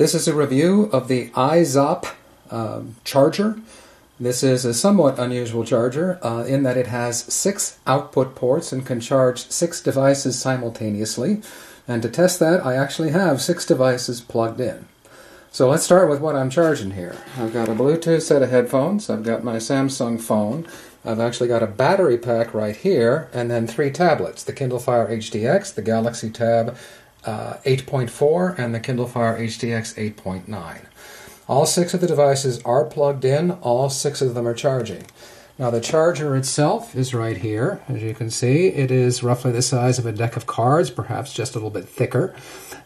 This is a review of the iZopp charger. This is a somewhat unusual charger in that it has 6 output ports and can charge 6 devices simultaneously. And to test that, I actually have 6 devices plugged in. So let's start with what I'm charging here. I've got a Bluetooth set of headphones, I've got my Samsung phone, I've actually got a battery pack right here, and then 3 tablets, the Kindle Fire HDX, the Galaxy Tab 8.4, and the Kindle Fire HDX 8.9. All 6 of the devices are plugged in, all 6 of them are charging. Now the charger itself is right here. As you can see, it is roughly the size of a deck of cards, perhaps just a little bit thicker.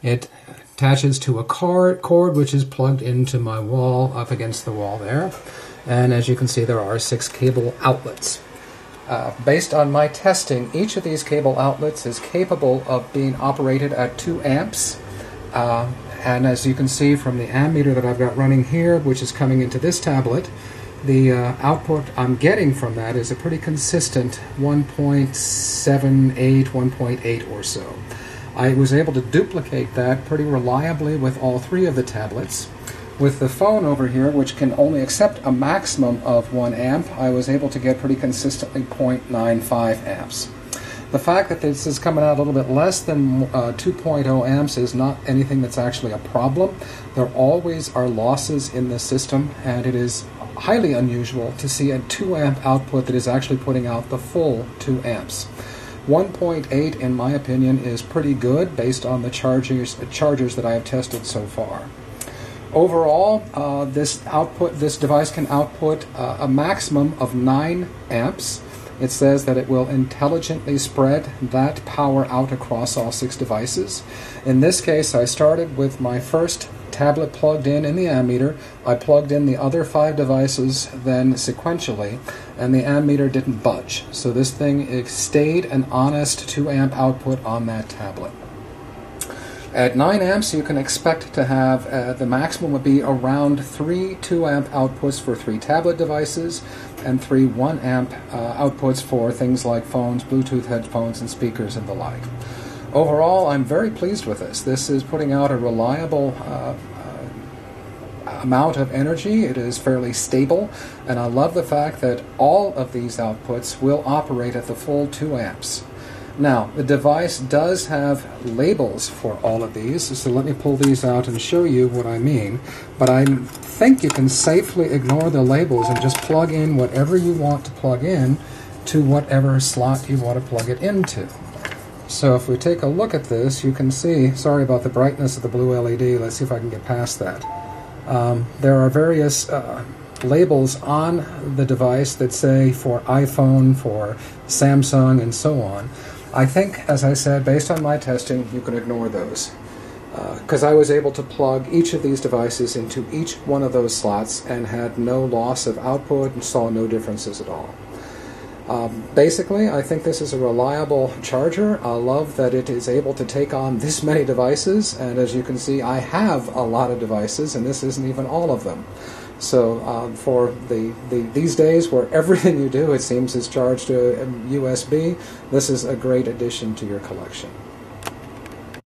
It attaches to a cord which is plugged into my wall, up against the wall there. And as you can see, there are 6 cable outlets. Based on my testing, each of these cable outlets is capable of being operated at 2 amps. And as you can see from the ammeter that I've got running here, which is coming into this tablet, the output I'm getting from that is a pretty consistent 1.78, 1.8 or so. I was able to duplicate that pretty reliably with all 3 of the tablets. With the phone over here, which can only accept a maximum of 1 amp, I was able to get pretty consistently 0.95 amps. The fact that this is coming out a little bit less than 2.0 amps is not anything that's actually a problem. There always are losses in the system, and it is highly unusual to see a 2 amp output that is actually putting out the full 2 amps. 1.8, in my opinion, is pretty good based on the chargers that I have tested so far. Overall, this device can output a maximum of 9 amps. It says that it will intelligently spread that power out across all 6 devices. In this case, I started with my first tablet plugged in the ammeter. I plugged in the other 5 devices then sequentially, and the ammeter didn't budge. So this thing stayed an honest 2 amp output on that tablet. At 9 amps, you can expect to have, the maximum would be around 3 2 amp outputs for 3 tablet devices and 3 1 amp outputs for things like phones, Bluetooth headphones, and speakers and the like. Overall, I'm very pleased with this. This is putting out a reliable amount of energy. It is fairly stable, and I love the fact that all of these outputs will operate at the full 2 amps. Now, the device does have labels for all of these, so let me pull these out and show you what I mean. But I think you can safely ignore the labels and just plug in whatever you want to plug in to whatever slot you want to plug it into. So if we take a look at this, you can see, sorry about the brightness of the blue LED, let's see if I can get past that. There are various labels on the device that say for iPhone, for Samsung, and so on. I think, as I said, based on my testing, you can ignore those. Because I was able to plug each of these devices into each one of those slots and had no loss of output and saw no differences at all. Basically, I think this is a reliable charger. I love that it is able to take on this many devices, and as you can see, I have a lot of devices, and this isn't even all of them. So for these days where everything you do, it seems, is charged to USB, this is a great addition to your collection.